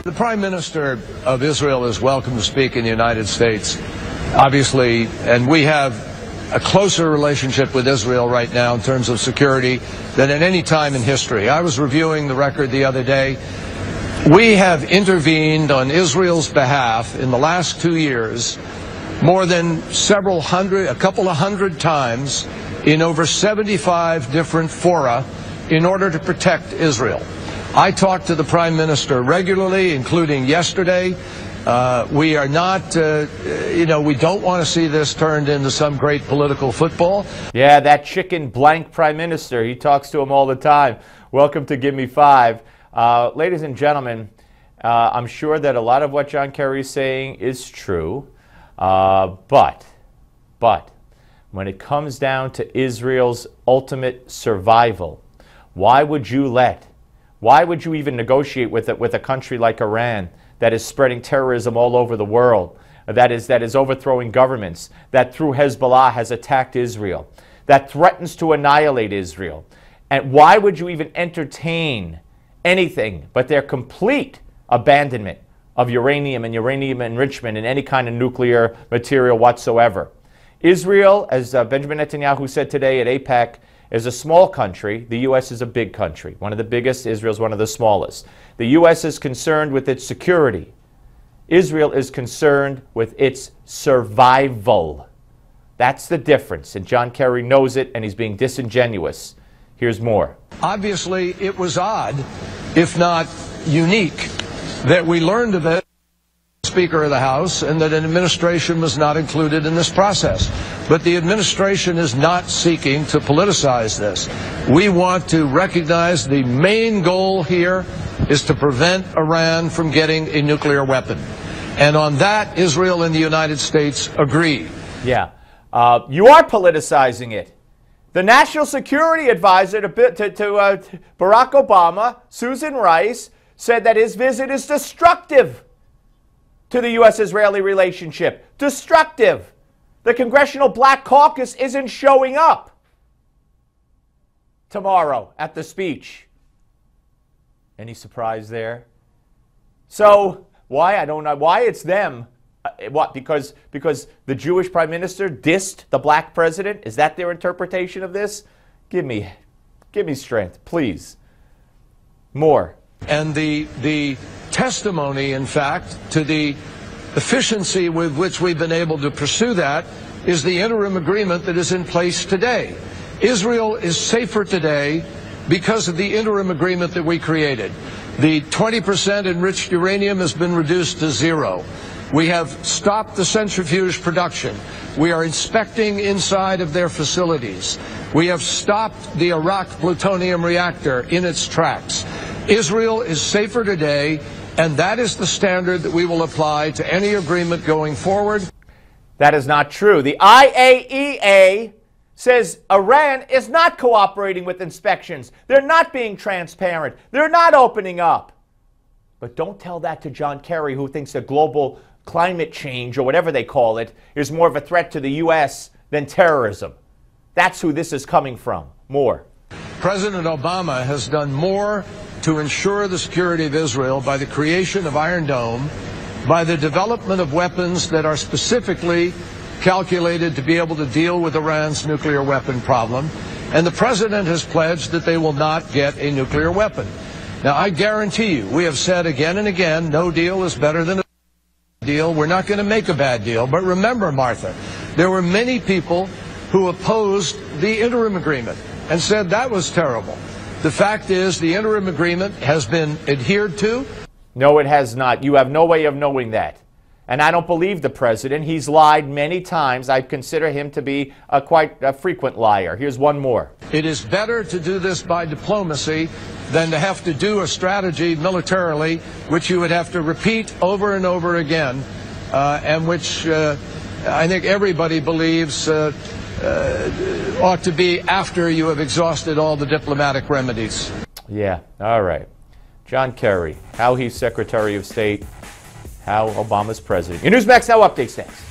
The Prime Minister of Israel is welcome to speak in the United States, obviously, and we have a closer relationship with Israel right now in terms of security than at any time in history. I was reviewing the record the other day. We have intervened on Israel's behalf in the last 2 years more than a couple of hundred times in over 75 different fora in order to protect Israel. I talk to the Prime Minister regularly, including yesterday. We are not, we don't want to see this turned into some great political football. Yeah, that chicken blank Prime Minister, he talks to him all the time. Welcome to Give Me Five. Ladies and gentlemen, I'm sure that a lot of what John Kerry is saying is true, but when it comes down to Israel's ultimate survival, why would you even negotiate with a country like Iran that is spreading terrorism all over the world, that is overthrowing governments, that through Hezbollah has attacked Israel, that threatens to annihilate Israel? And why would you even entertain anything but their complete abandonment of uranium and uranium enrichment and any kind of nuclear material whatsoever? Israel, as Benjamin Netanyahu said today at AIPAC, is a small country. The U.S. is a big country. One of the biggest. Israel is one of the smallest. The U.S. is concerned with its security. Israel is concerned with its survival. That's the difference. And John Kerry knows it, and he's being disingenuous. Here's more. Obviously, it was odd, if not unique, that we learned of it, Speaker of the House, and that an administration was not included in this process. But the administration is not seeking to politicize this. We want to recognize the main goal here is to prevent Iran from getting a nuclear weapon. And on that, Israel and the United States agree. Yeah, you are politicizing it. The National Security Advisor to Barack Obama, Susan Rice, said that his visit is destructive to the U.S.-Israeli relationship. Destructive. The Congressional Black Caucus isn't showing up tomorrow at the speech. Any surprise there? So, why? I don't know. Why it's them? What? Because the Jewish Prime Minister dissed the black president? Is that their interpretation of this? Give me strength, please. More. And the testimony, in fact, to the efficiency with which we've been able to pursue that is the interim agreement that is in place today. Israel is safer today because of the interim agreement that we created. The 20% enriched uranium has been reduced to 0. We have stopped the centrifuge production. We are inspecting inside of their facilities. We have stopped the Iraq plutonium reactor in its tracks. Israel is safer today, and that is the standard that we will apply to any agreement going forward. That is not true. The IAEA says Iran is not cooperating with inspections. They're not being transparent. They're not opening up. But don't tell that to John Kerry, who thinks that global climate change, or whatever they call it, is more of a threat to the U.S. than terrorism. That's who this is coming from. More. President Obama has done more to ensure the security of Israel by the creation of Iron Dome, by the development of weapons that are specifically calculated to be able to deal with Iran's nuclear weapon problem. And the president has pledged that they will not get a nuclear weapon. Now, I guarantee you, we have said again and again, no deal is better than a deal. We're not going to make a bad deal. But remember, Martha, there were many people who opposed the interim agreement and said that was terrible. The fact is, the interim agreement has been adhered to. No, it has not. You have no way of knowing that. And I don't believe the president. He's lied many times. I consider him to be quite a frequent liar. Here's one more. It is better to do this by diplomacy than to have to do a strategy militarily, which you would have to repeat over and over again, and which I think everybody believes ought to be after you have exhausted all the diplomatic remedies. Yeah, all right. John Kerry, how he's Secretary of State, how Obama's president. Your Newsmax Now updates next.